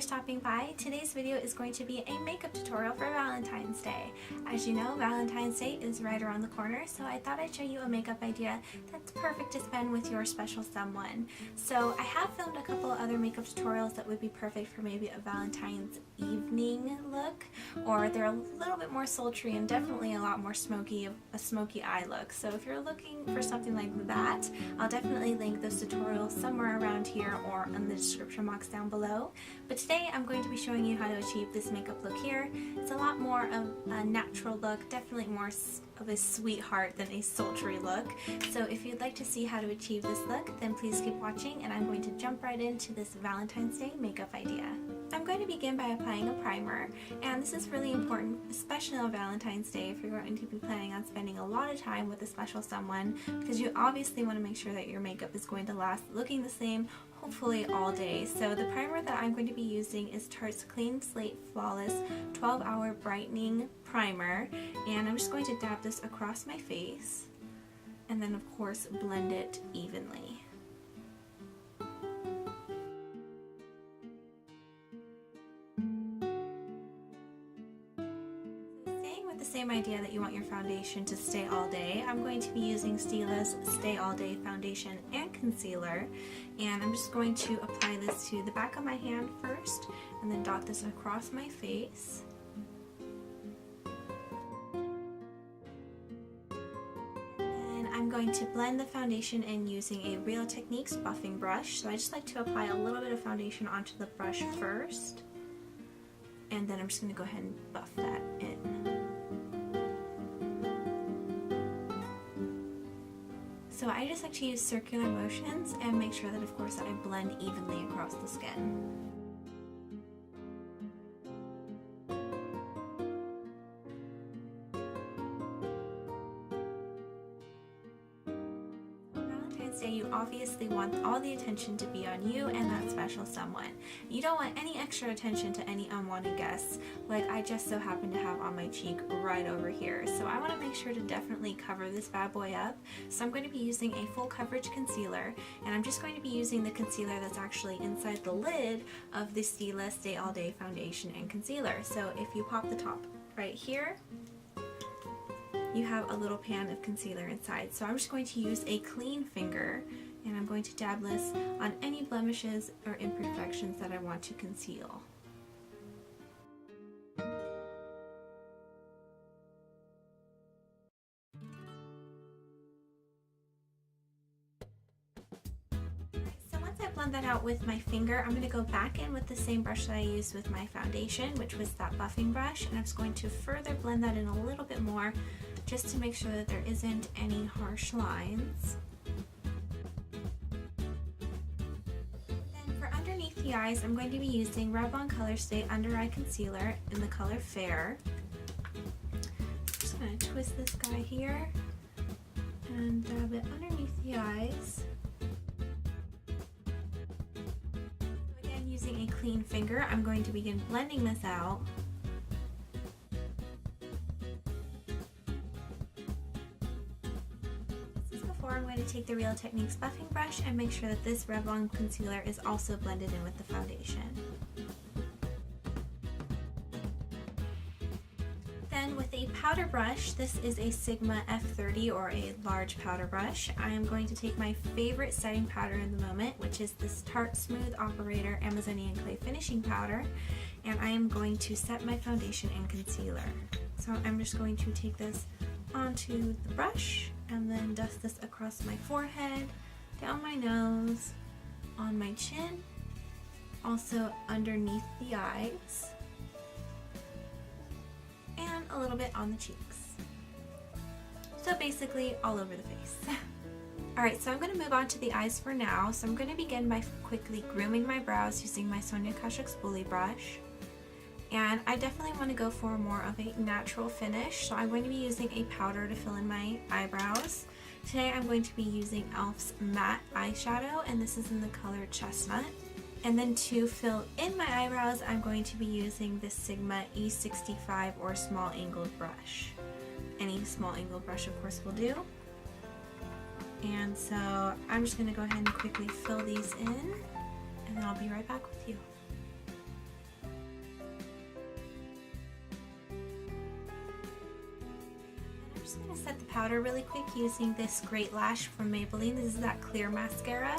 for stopping by. Today's video is going to be a makeup tutorial for Valentine's Day. As you know, Valentine's Day is right around the corner, so I thought I'd show you a makeup idea that's perfect to spend with your special someone. So I have filmed a couple other makeup tutorials that would be perfect for maybe a Valentine's evening look, or they're a little bit more sultry and definitely a lot more smoky, a smoky eye look. So if you're looking for something like that, I'll definitely link those tutorials somewhere around here or in the description box down below. But today I'm going to be showing you how to achieve this makeup look here. It's a lot more of a natural look, definitely more of a sweetheart than a sultry look. So if you'd like to see how to achieve this look, then please keep watching and I'm going to jump right into this Valentine's Day makeup idea. I'm going to begin by applying a primer, and this is really important, especially on Valentine's Day if you're going to be planning on spending a lot of time with a special someone, because you obviously want to make sure that your makeup is going to last looking the same hopefully all day. So the primer that I'm going to be using is Tarte's Clean Slate Flawless 12-Hour Brightening Primer, and I'm just going to dab this across my face and then of course blend it evenly. Same idea that you want your foundation to stay all day. I'm going to be using Stila's Stay All Day Foundation and Concealer, and I'm just going to apply this to the back of my hand first and then dot this across my face. And I'm going to blend the foundation in using a Real Techniques buffing brush. So I just like to apply a little bit of foundation onto the brush first, and then I'm just going to go ahead and buff that in. So I just like to use circular motions and make sure that of course that I blend evenly across the skin. You obviously want all the attention to be on you and that special someone. You don't want any extra attention to any unwanted guests, like I just so happen to have on my cheek right over here. So I want to make sure to definitely cover this bad boy up. So I'm going to be using a full coverage concealer, and I'm just going to be using the concealer that's actually inside the lid of the Stila Stay All Day Foundation and Concealer. So if you pop the top right here, you have a little pan of concealer inside. So I'm just going to use a clean finger and I'm going to dab this on any blemishes or imperfections that I want to conceal. Blend that out with my finger. I'm going to go back in with the same brush that I used with my foundation, which was that buffing brush, and I'm just going to further blend that in a little bit more just to make sure that there isn't any harsh lines. Then for underneath the eyes, I'm going to be using Revlon Color Stay Under Eye Concealer in the color Fair. Just going to twist this guy here and dab it underneath the eyes. Using a clean finger, I'm going to begin blending this out. This is before I'm going to take the Real Techniques buffing brush and make sure that this Revlon concealer is also blended in with the foundation. Then with a powder brush, this is a Sigma F30 or a large powder brush, I am going to take my favorite setting powder in the moment, which is this Tarte Smooth Operator Amazonian Clay Finishing Powder, and I am going to set my foundation and concealer. So I'm just going to take this onto the brush and then dust this across my forehead, down my nose, on my chin, also underneath the eyes, and a little bit on the cheeks. So basically all over the face. Alright, so I'm going to move on to the eyes for now. So I'm going to begin by quickly grooming my brows using my Sonia Kashuk Spoolie brush. And I definitely want to go for more of a natural finish, so I'm going to be using a powder to fill in my eyebrows. Today I'm going to be using e.l.f.'s matte eyeshadow, and this is in the color Chestnut. And then to fill in my eyebrows, I'm going to be using this Sigma E65 or small angled brush. Any small angled brush of course will do. And so I'm just going to go ahead and quickly fill these in, and then I'll be right back with you. going to set the powder really quick using this Great Lash from Maybelline. This is that clear mascara.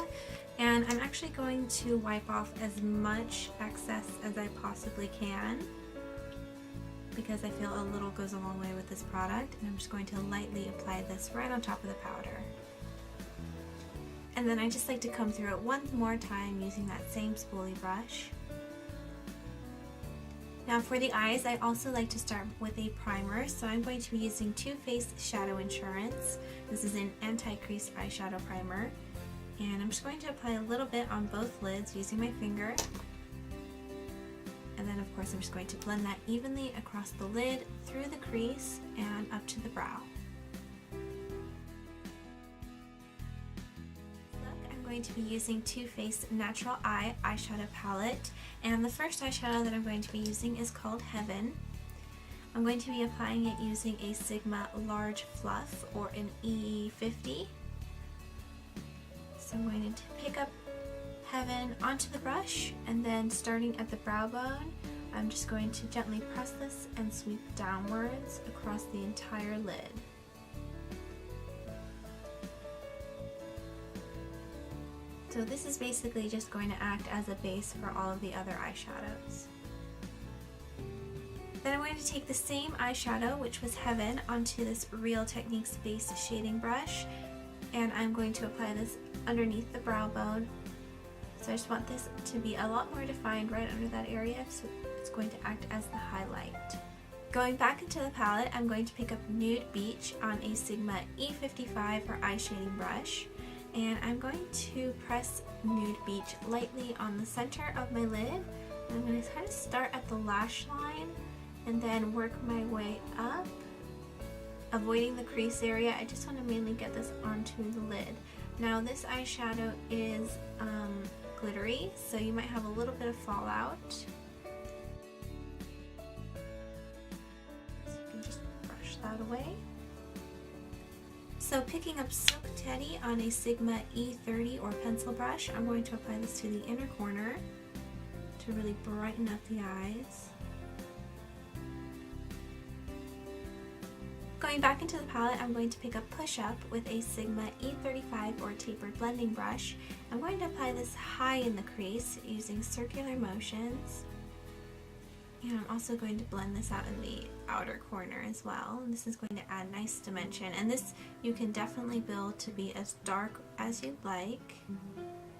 And I'm actually going to wipe off as much excess as I possibly can, because I feel a little goes a long way with this product. And I'm just going to lightly apply this right on top of the powder. And then I just like to come through it one more time using that same spoolie brush. Now for the eyes, I also like to start with a primer, so I'm going to be using Too Faced Shadow Insurance. This is an anti-crease eyeshadow primer. And I'm just going to apply a little bit on both lids using my finger. And then of course I'm just going to blend that evenly across the lid, through the crease, and up to the brow. I'm going to be using Too Faced Natural Eye eyeshadow palette, and the first eyeshadow that I'm going to be using is called Heaven. I'm going to be applying it using a Sigma Large Fluff or an E50. So I'm going to pick up Heaven onto the brush, and then starting at the brow bone, I'm just going to gently press this and sweep downwards across the entire lid. So this is basically just going to act as a base for all of the other eyeshadows. Then I'm going to take the same eyeshadow, which was Heaven, onto this Real Techniques base shading brush, and I'm going to apply this underneath the brow bone. So I just want this to be a lot more defined right under that area, so it's going to act as the highlight. Going back into the palette, I'm going to pick up Nude Beach on a Sigma E55 or eye shading brush. And I'm going to press Nude Beach lightly on the center of my lid. And I'm going to kind of start at the lash line and then work my way up, avoiding the crease area. I just want to mainly get this onto the lid. Now this eyeshadow is glittery, so you might have a little bit of fallout. So you can just brush that away. So picking up Silk Teddy on a Sigma E30 or pencil brush, I'm going to apply this to the inner corner to really brighten up the eyes. Going back into the palette, I'm going to pick up Push Up with a Sigma E35 or tapered blending brush. I'm going to apply this high in the crease using circular motions. And I'm also going to blend this out in the outer corner as well. And this is going to add nice dimension. And this you can definitely build to be as dark as you'd like.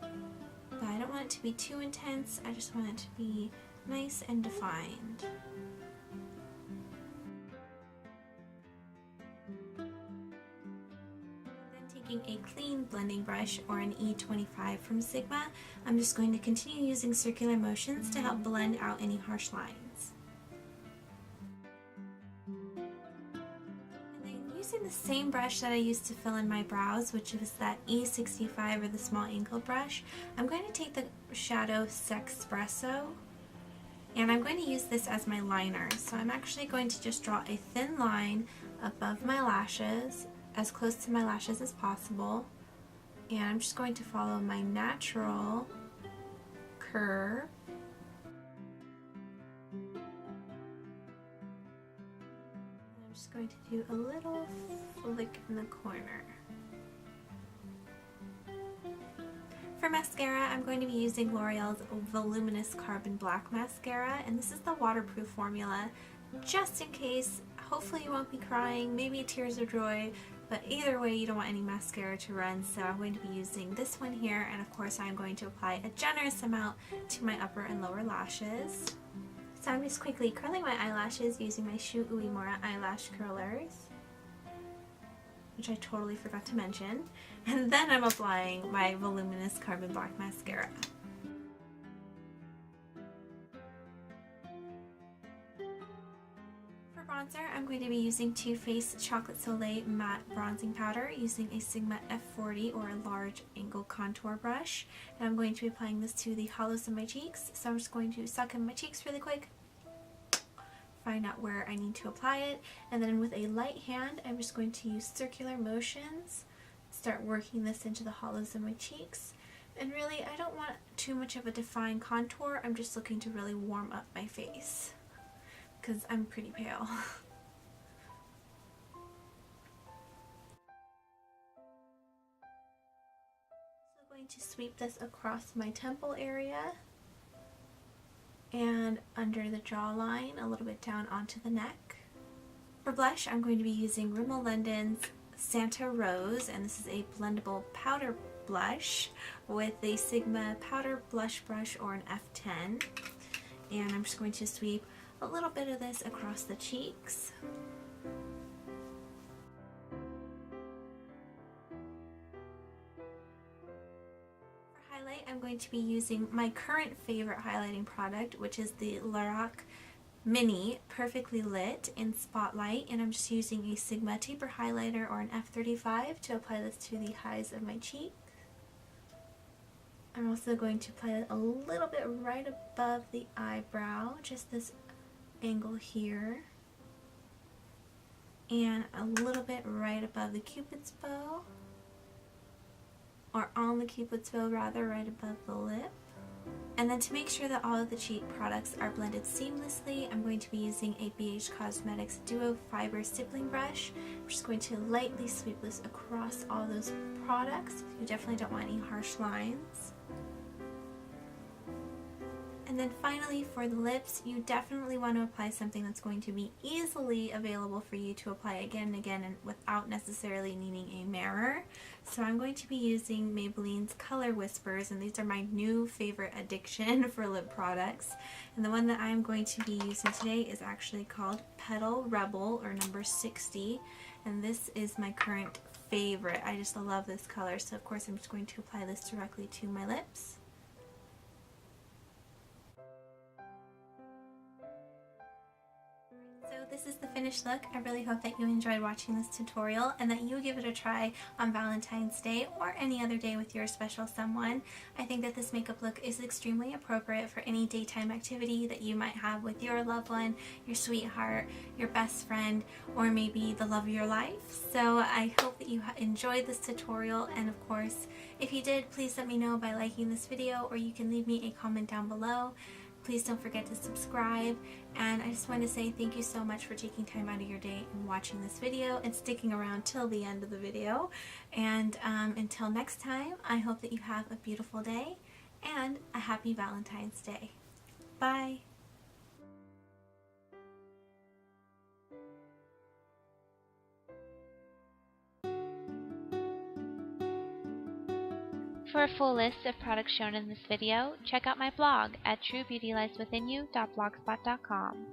But I don't want it to be too intense. I just want it to be nice and defined. A clean blending brush or an E25 from Sigma, I'm just going to continue using circular motions to help blend out any harsh lines. And then using the same brush that I used to fill in my brows, which is that E65 or the small angled brush, I'm going to take the shadow Sexpresso, and I'm going to use this as my liner. So I'm actually going to just draw a thin line above my lashes, as close to my lashes as possible, and I'm just going to follow my natural curve. I'm just going to do a little flick in the corner. For mascara, I'm going to be using L'Oreal's Voluminous Carbon Black Mascara, and this is the waterproof formula, just in case. Hopefully you won't be crying, maybe tears of joy, but either way you don't want any mascara to run, so I'm going to be using this one here, and of course I'm going to apply a generous amount to my upper and lower lashes. So I'm just quickly curling my eyelashes using my Shu Uemura eyelash curlers, which I totally forgot to mention, and then I'm applying my Voluminous Carbon Black Mascara. Bronzer, I'm going to be using Too Faced Chocolate Soleil Matte Bronzing Powder using a Sigma F40 or a large angle contour brush. And I'm going to be applying this to the hollows of my cheeks. So I'm just going to suck in my cheeks really quick, find out where I need to apply it, and then with a light hand, I'm just going to use circular motions, start working this into the hollows of my cheeks. And really, I don't want too much of a defined contour. I'm just looking to really warm up my face, because I'm pretty pale. going to sweep this across my temple area and under the jawline, a little bit down onto the neck. For blush, I'm going to be using Rimmel London's Santa Rose, and this is a blendable powder blush with a Sigma powder blush brush or an F10. And I'm just going to sweep a little bit of this across the cheeks. For highlight, I'm going to be using my current favorite highlighting product, which is the Lorac Mini Perfectly Lit in Spotlight, and I'm just using a Sigma taper highlighter or an F35 to apply this to the highs of my cheek. I'm also going to apply it a little bit right above the eyebrow, just this angle here, and a little bit right above the Cupid's bow, or on the Cupid's bow rather, right above the lip. And then to make sure that all of the cheek products are blended seamlessly, I'm going to be using a BH Cosmetics Duo Fiber Stippling Brush. I'm just going to lightly sweep this across all those products. You definitely don't want any harsh lines. And then finally, for the lips, you definitely want to apply something that's going to be easily available for you to apply again and again and without necessarily needing a mirror. So I'm going to be using Maybelline's Color Whispers, and these are my new favorite addiction for lip products. And the one that I'm going to be using today is actually called Petal Rebel, or number 60. And this is my current favorite. I just love this color, so of course I'm just going to apply this directly to my lips. So this is the finished look. I really hope that you enjoyed watching this tutorial and that you give it a try on Valentine's Day or any other day with your special someone. I think that this makeup look is extremely appropriate for any daytime activity that you might have with your loved one, your sweetheart, your best friend, or maybe the love of your life. So I hope that you enjoyed this tutorial, and of course, if you did, please let me know by liking this video, or you can leave me a comment down below. Please don't forget to subscribe, and I just want to say thank you so much for taking time out of your day and watching this video and sticking around till the end of the video. And until next time, I hope that you have a beautiful day and a happy Valentine's Day. Bye! For a full list of products shown in this video, check out my blog at toabeautifulyou.blogspot.com.